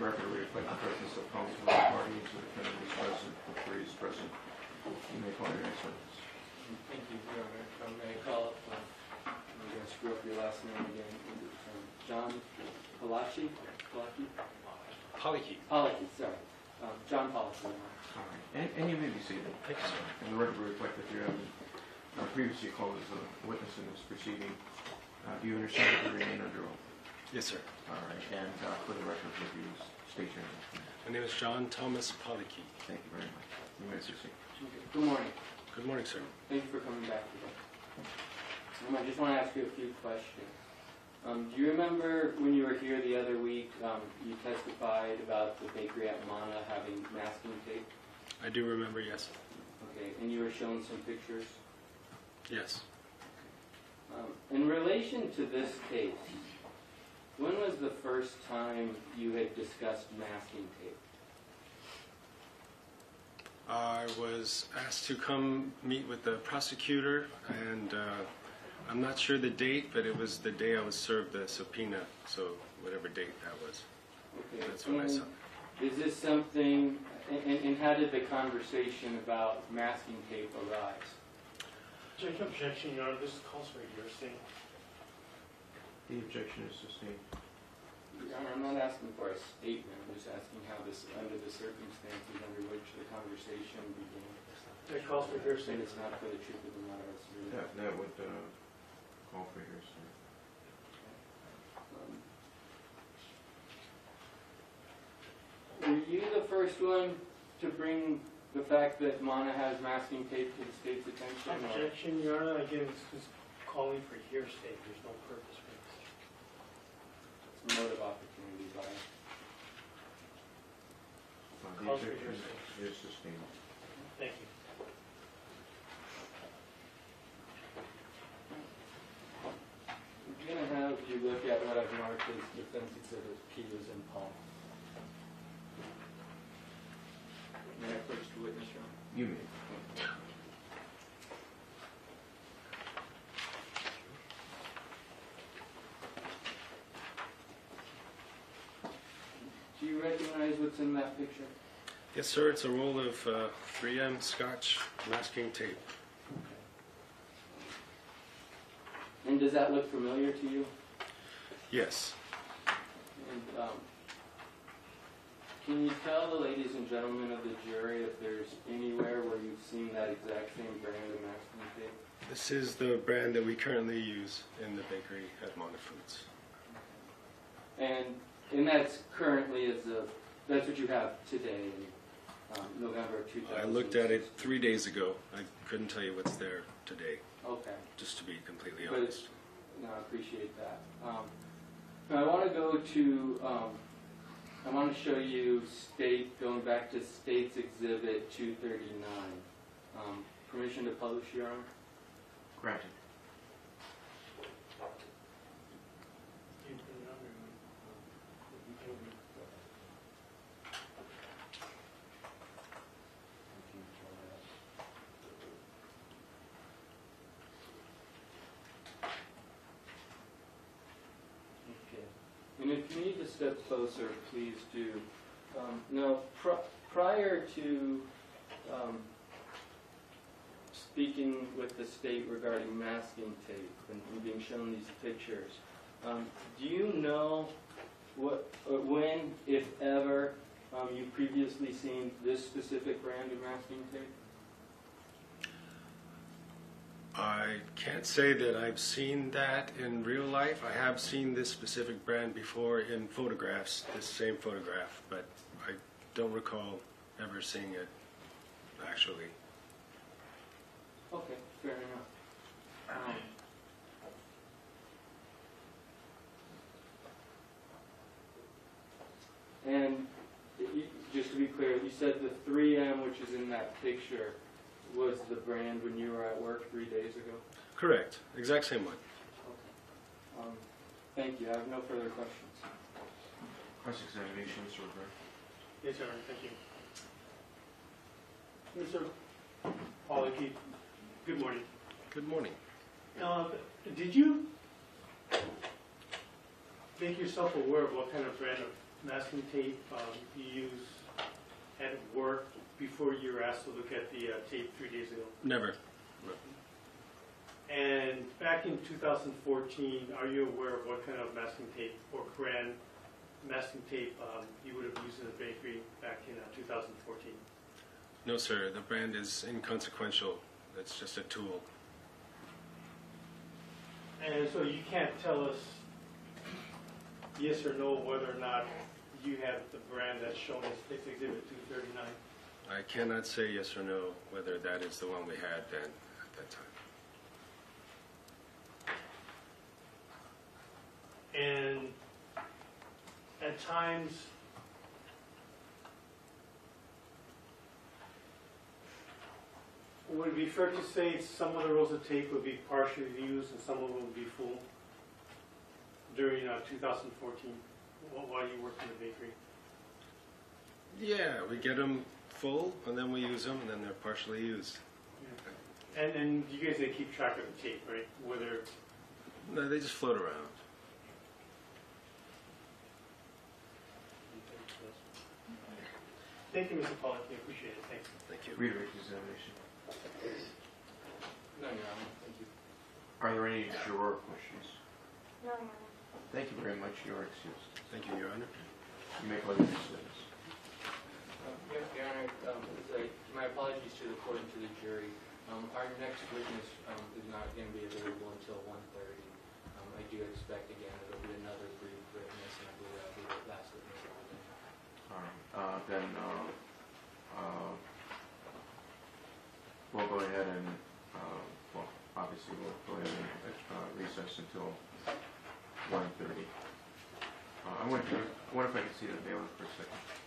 record, we reflect the presence of counsel of the party, so the defendant is present, the jury is present. You may call your next witness. Thank you, Your Honor. May I call up, I'm going to screw up your last name again, John Palachi? Poliki. Poliki, sorry. John Poliki. All right. And you may be seated. Thank you, sir. And the record will reflect that you have previously called as a witness in this proceeding. Do you understand that you remain under oath? Yes, sir. All right. And for the record, would you state your name? My name is John Thomas Poliki. Thank you very much. You may proceed. Good morning. Good morning, sir. Thank you for coming back today. I just want to ask you a few questions. Do you remember when you were here the other week, you testified about the bakery at Mana having masking tape? I do remember, yes. Okay, and you were shown some pictures? Yes. In relation to this case, when was the first time you had discussed masking tape? I was asked to come meet with the prosecutor, and I'm not sure the date, but it was the day I was served the subpoena, so whatever date that was. Okay. That's when I saw it. Is this something, and how did the conversation about masking tape arise? Judge, objection, Your Honor. This calls for hearsay. The objection is sustained. Your Honor, I'm not asking for a statement. I'm just asking how this, under the circumstances under which the conversation began. It calls for hearsay. And it's not for the truth of the matter. It's really That would call for hearsay. Were you the first one to bring the fact that Mana has masking tape to the state's attention? Objection, Your Honor. Again, this is calling for hearsay. There's no purpose for this. It's a motive opportunity bias. The Calls for objection hearsay. is sustained. Thank you. I'm going to have you look at what I've marked as defense exhibit Peters and Paul. May I approach the witness, Your Honor? You may. Do you recognize what's in that picture? Yes, sir. It's a roll of 3M Scotch masking tape. And does that look familiar to you? Yes. And can you tell the ladies and gentlemen of the jury if there's anywhere where you've seen that exact same brand of masking tape? This is the brand that we currently use in the bakery at Mana Foods. And that's currently that's what you have today in November of 2000. I looked at it 3 days ago. I couldn't tell you what's there today, Okay. just to be completely But honest. no, I appreciate that. Now I want to go to, I want to show you going back to State's Exhibit 239. Permission to publish, Your Honor? Granted. You put it on there. You can read. Okay. And if you need to step closer, please do. Now, prior to speaking with the state regarding masking tape and being shown these pictures, do you know when, if ever, you've previously seen this specific brand of masking tape? I can't say that I've seen that in real life. I have seen this specific brand before in photographs, this same photograph, but I don't recall ever seeing it actually. Okay, fair enough. And just to be clear, you said the 3M, which is in that picture, was the brand when you were at work 3 days ago? Correct. Exact same one. Okay. Thank you. I have no further questions. Cross-examination, Mr. Rivera. Yes, Your Honor. Thank you. Mr. Poliki, good morning. Good morning. Did you make yourself aware of what kind of brand of masking tape you use at work before you were asked to look at the tape 3 days ago? Never. And back in 2014, are you aware of what kind of masking tape or brand masking tape you would have used in the bakery back in 2014? No, sir. The brand is inconsequential. It's just a tool. And so you can't tell us yes or no whether or not you have the brand that's shown as Exhibit 239? I cannot say yes or no whether that is the one we had then at that time. And at times, would it be fair to say some of the rolls of tape would be partially used and some of them would be full during 2014 while you worked in the bakery? Yeah, we get them full and then we use them and then they're partially used. And you guys, they keep track of the tape, right? Whether No, they just float around. Thank you, Mr. Pollack. I appreciate it. Thanks. Thank you. Reader examination. No, Your Honor, thank you. Are there any juror questions? No, Your Honor. Thank you very much. You are excused. Thank you, Your Honor. You may close your witness. Your Honor, my apologies to the court and to the jury. Our next witness is not going to be available until 1:30. I do expect, again, it'll be another brief witness, and I believe that'll be the last witness of the day. All right. Then we'll go ahead and, well, obviously we'll go ahead and recess until 1:30. I wonder if I can see the bailiff for a second.